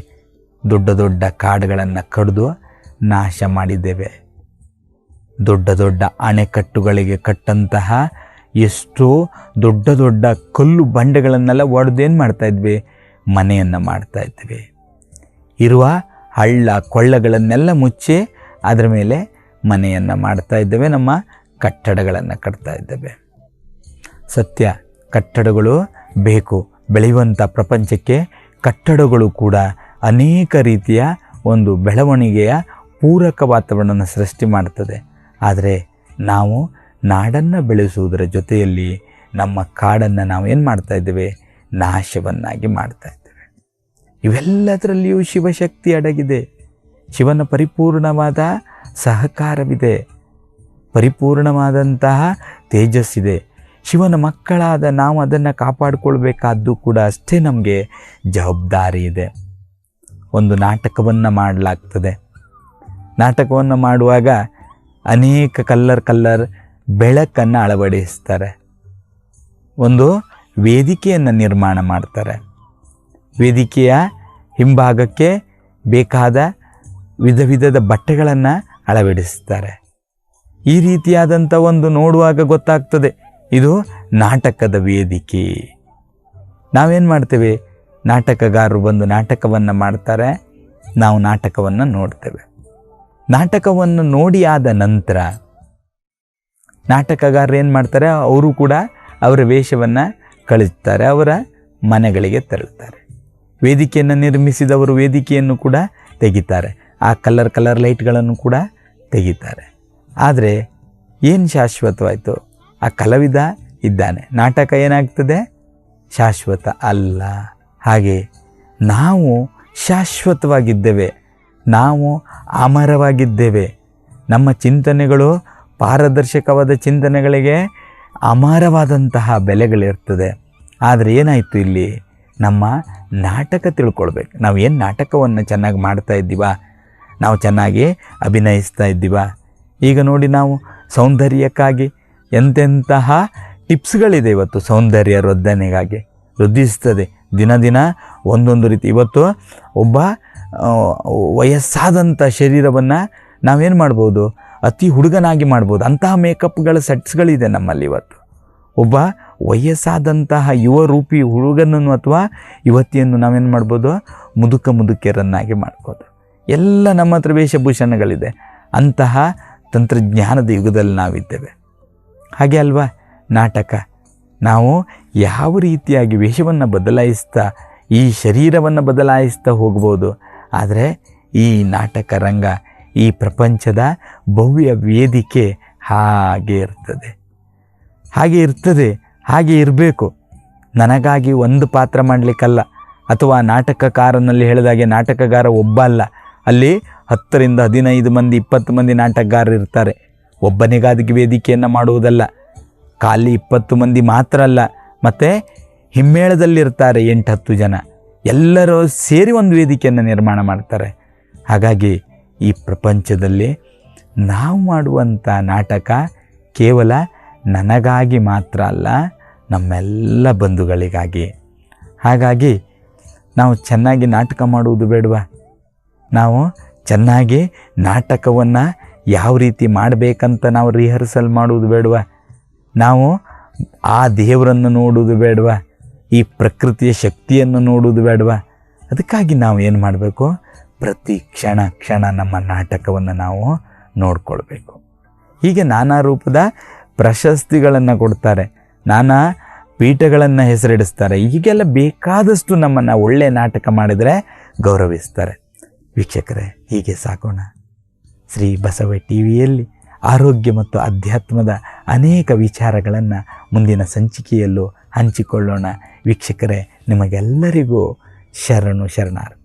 ದೊಡ್ಡ ದೊಡ್ಡ ಕಾಡುಗಳನ್ನು ಕಡಿದು ನಾಶ ಮಾಡಿದ್ದೇವೆ. ದೊಡ್ಡ ದೊಡ್ಡ ಅಣೆಕಟ್ಟುಗಳಿಗೆ ಕಟ್ಟಂತಹ ಎಷ್ಟೋ ದೊಡ್ಡ ದೊಡ್ಡ ಕಲ್ಲು ಬಂಡೆಗಳನ್ನೆಲ್ಲ ಒಡೆದೇನು ಮಾಡ್ತಾಯಿದ್ವಿ? ಮನೆಯನ್ನು ಮಾಡ್ತಾಯಿದ್ವಿ. ಇರುವ ಹಳ್ಳ ಕೊಳ್ಳಗಳನ್ನೆಲ್ಲ ಮುಚ್ಚಿ ಅದರ ಮೇಲೆ ಮನೆಯನ್ನು ಮಾಡ್ತಾ ಇದ್ದೇವೆ, ನಮ್ಮ ಕಟ್ಟಡಗಳನ್ನು ಕಟ್ತಾ ಇದ್ದೇವೆ. ಸತ್ಯ, ಕಟ್ಟಡಗಳು ಬೇಕು. ಬೆಳೆಯುವಂಥ ಪ್ರಪಂಚಕ್ಕೆ ಕಟ್ಟಡಗಳು ಕೂಡ ಅನೇಕ ರೀತಿಯ ಒಂದು ಬೆಳವಣಿಗೆಯ ಪೂರಕ ವಾತಾವರಣವನ್ನು ಸೃಷ್ಟಿ ಮಾಡ್ತದೆ. ಆದರೆ ನಾವು ನಾಡನ್ನು ಬೆಳೆಸುವುದರ ಜೊತೆಯಲ್ಲಿ ನಮ್ಮ ಕಾಡನ್ನು ನಾವು ಏನು ಮಾಡ್ತಾ ಇದ್ದೇವೆ? ನಾಶವನ್ನಾಗಿ ಮಾಡ್ತಾ ಇದ್ದೇವೆ. ಇವೆಲ್ಲದರಲ್ಲಿಯೂ ಶಿವಶಕ್ತಿ ಅಡಗಿದೆ. ಶಿವನ ಪರಿಪೂರ್ಣವಾದ ಸಹಕಾರವಿದೆ. ಪರಿಪೂರ್ಣವಾದಂತಹ ತೇಜಸ್ಸಿದೆ. ಶಿವನ ಮಕ್ಕಳಾದ ನಾವು ಅದನ್ನು ಕಾಪಾಡಿಕೊಳ್ಬೇಕಾದ್ದು ಕೂಡ ಅಷ್ಟೇ ನಮಗೆ ಜವಾಬ್ದಾರಿ ಇದೆ. ಒಂದು ನಾಟಕವನ್ನು ಮಾಡಲಾಗ್ತದೆ. ನಾಟಕವನ್ನು ಮಾಡುವಾಗ ಅನೇಕ ಕಲ್ಲರ್ ಬೆಳಕನ್ನು ಅಳವಡಿಸ್ತಾರೆ. ಒಂದು ವೇದಿಕೆಯನ್ನು ನಿರ್ಮಾಣ ಮಾಡ್ತಾರೆ. ವೇದಿಕೆಯ ಹಿಂಭಾಗಕ್ಕೆ ಬೇಕಾದ ವಿಧ ವಿಧದ ಬಟ್ಟೆಗಳನ್ನು ಅಳವಡಿಸ್ತಾರೆ. ಈ ರೀತಿಯಾದಂಥ ಒಂದು ನೋಡುವಾಗ ಗೊತ್ತಾಗ್ತದೆ ಇದು ನಾಟಕದ ವೇದಿಕೆ. ನಾವೇನು ಮಾಡ್ತೇವೆ, ನಾಟಕಗಾರರು ಬಂದು ನಾಟಕವನ್ನು ಮಾಡ್ತಾರೆ, ನಾವು ನಾಟಕವನ್ನು ನೋಡ್ತೇವೆ. ನಾಟಕವನ್ನು ನೋಡಿ ಆದ ನಂತರ ನಾಟಕಗಾರರು ಏನು ಮಾಡ್ತಾರೆ, ಅವರು ಕೂಡ ಅವರ ವೇಷವನ್ನು ಕಳಿಸ್ತಾರೆ, ಅವರ ಮನೆಗಳಿಗೆ ತೆರಳುತ್ತಾರೆ. ವೇದಿಕೆಯನ್ನು ನಿರ್ಮಿಸಿದವರು ವೇದಿಕೆಯನ್ನು ಕೂಡ ತೆಗಿತಾರೆ, ಆ ಕಲರ್ ಲೈಟ್ಗಳನ್ನು ಕೂಡ ತೆಗಿತಾರೆ. ಆದರೆ ಏನು ಶಾಶ್ವತವಾಯಿತು? ಆ ಕಲಾವಿದ ಇದ್ದಾನೆ, ನಾಟಕ ಏನಾಗ್ತದೆ? ಶಾಶ್ವತ ಅಲ್ಲ. ಹಾಗೆ ನಾವು ಶಾಶ್ವತವಾಗಿದ್ದೇವೆ, ನಾವು ಅಮರವಾಗಿದ್ದೇವೆ. ನಮ್ಮ ಚಿಂತನೆಗಳು ಪಾರದರ್ಶಕವಾದ ಚಿಂತನೆಗಳಿಗೆ ಅಮರವಾದಂತಹ ಬೆಲೆಗಳಿರ್ತದೆ. ಆದರೆ ಏನಾಯಿತು ಇಲ್ಲಿ? ನಮ್ಮ ನಾಟಕ ತಿಳ್ಕೊಳ್ಬೇಕು. ನಾವು ಏನು ನಾಟಕವನ್ನು ಚೆನ್ನಾಗಿ ಮಾಡ್ತಾ ಇದ್ದೀವ, ನಾವು ಚೆನ್ನಾಗಿ ಅಭಿನಯಿಸ್ತಾ ಇದ್ದೀವ. ಈಗ ನೋಡಿ, ನಾವು ಸೌಂದರ್ಯಕ್ಕಾಗಿ ಎಂತೆಂತಹ ಟಿಪ್ಸ್ಗಳಿದೆ ಇವತ್ತು. ಸೌಂದರ್ಯ ವೃದ್ಧನೆಗಾಗಿ ವೃದ್ಧಿಸ್ತದೆ ದಿನ ಒಂದೊಂದು ರೀತಿ. ಇವತ್ತು ಒಬ್ಬ ವಯಸ್ಸಾದಂಥ ಶರೀರವನ್ನು ನಾವೇನು ಮಾಡ್ಬೋದು, ಅತಿ ಹುಡುಗನಾಗಿ ಮಾಡ್ಬೋದು. ಅಂತಹ ಮೇಕಪ್ಗಳ ಸೆಟ್ಸ್ಗಳಿದೆ ನಮ್ಮಲ್ಲಿ ಇವತ್ತು. ಒಬ್ಬ ವಯಸ್ಸಾದಂತಹ ಯುವ ರೂಪಿ ಹುಡುಗನನ್ನು ಅಥವಾ ಯುವತಿಯನ್ನು ನಾವೇನು ಮಾಡ್ಬೋದು, ಮುದುಕಿಯರನ್ನಾಗಿ ಮಾಡ್ಬೋದು. ಎಲ್ಲ ನಮ್ಮ ಹತ್ರ ವೇಷಭೂಷಣಗಳಿದೆ. ಅಂತಹ ತಂತ್ರಜ್ಞಾನದ ಯುಗದಲ್ಲಿ ನಾವಿದ್ದೇವೆ. ಹಾಗೆ ಅಲ್ವಾ ನಾಟಕ? ನಾವು ಯಾವ ರೀತಿಯಾಗಿ ವೇಷವನ್ನು ಬದಲಾಯಿಸ್ತಾ, ಈ ಶರೀರವನ್ನು ಬದಲಾಯಿಸ್ತಾ ಹೋಗ್ಬೋದು. ಆದರೆ ಈ ನಾಟಕ ರಂಗ, ಈ ಪ್ರಪಂಚದ ಭವ್ಯ ವೇದಿಕೆ ಹಾಗೆ ಇರ್ತದೆ, ಹಾಗೆ ಇರಬೇಕು. ನನಗಾಗಿ ಒಂದು ಪಾತ್ರ ಮಾಡಲಿಕ್ಕಲ್ಲ, ಅಥವಾ ನಾಟಕಕಾರನಲ್ಲಿ ಹೇಳಿದಾಗೆ ನಾಟಕಗಾರ ಒಬ್ಬ ಅಲ್ಲ, ಅಲ್ಲಿ 10 ರಿಂದ 15 ಮಂದಿ 20 ಮಂದಿ ನಾಟಕಗಾರರು ಇರ್ತಾರೆ. ಒಬ್ಬನಿಗಾಗಿ ವೇದಿಕೆಯನ್ನು ಮಾಡುವುದಲ್ಲ, ಖಾಲಿ 20 ಮಂದಿ ಮಾತ್ರ ಅಲ್ಲ, ಮತ್ತು ಹಿಮ್ಮೇಳದಲ್ಲಿರ್ತಾರೆ 8-10 ಜನ, ಎಲ್ಲರೂ ಸೇರಿ ಒಂದು ವೇದಿಕೆಯನ್ನು ನಿರ್ಮಾಣ ಮಾಡ್ತಾರೆ. ಹಾಗಾಗಿ ಈ ಪ್ರಪಂಚದಲ್ಲಿ ನಾವು ಮಾಡುವಂಥ ನಾಟಕ ಕೇವಲ ನನಗಾಗಿ ಮಾತ್ರ ಅಲ್ಲ, ನಮ್ಮೆಲ್ಲ ಬಂಧುಗಳಿಗಾಗಿ. ಹಾಗಾಗಿ ನಾವು ಚೆನ್ನಾಗಿ ನಾಟಕ ಮಾಡುವುದು ಬೇಡವಾ? ನಾವು ಚೆನ್ನಾಗಿ ನಾಟಕವನ್ನು ಯಾವ ರೀತಿ ಮಾಡಬೇಕಂತ ನಾವು ರಿಹರ್ಸಲ್ ಮಾಡುವುದು ಬೇಡವಾ? ನಾವು ಆ ದೇವರನ್ನು ನೋಡುವುದು ಬೇಡವಾ? ಈ ಪ್ರಕೃತಿಯ ಶಕ್ತಿಯನ್ನು ನೋಡುವುದು ಬೇಡವಾ? ಅದಕ್ಕಾಗಿ ನಾವು ಏನು ಮಾಡಬೇಕು, ಪ್ರತಿ ಕ್ಷಣ ನಮ್ಮ ನಾಟಕವನ್ನು ನಾವು ನೋಡಿಕೊಳ್ಬೇಕು. ಹೀಗೆ ನಾನಾ ರೂಪದ ಪ್ರಶಸ್ತಿಗಳನ್ನು ಕೊಡ್ತಾರೆ, ನಾನಾ ಪೀಠಗಳನ್ನು ಹೆಸರಿಡಿಸ್ತಾರೆ. ಹೀಗೆಲ್ಲ ಬೇಕಾದಷ್ಟು ನಮ್ಮನ್ನು ಒಳ್ಳೆಯ ನಾಟಕ ಮಾಡಿದರೆ ಗೌರವಿಸ್ತಾರೆ. ವೀಕ್ಷಕರೇ, ಹೀಗೆ ಸಾಕೋಣ. ಶ್ರೀ ಬಸವ ಟಿವಿಯಲ್ಲಿ ಆರೋಗ್ಯ ಮತ್ತು ಅಧ್ಯಾತ್ಮದ ಅನೇಕ ವಿಚಾರಗಳನ್ನು ಮುಂದಿನ ಸಂಚಿಕೆಯಲ್ಲೂ ಹಂಚಿಕೊಳ್ಳೋಣ. ವೀಕ್ಷಕರೇ, ನಿಮಗೆಲ್ಲರಿಗೂ ಶರಣಾರ್ಥಿ.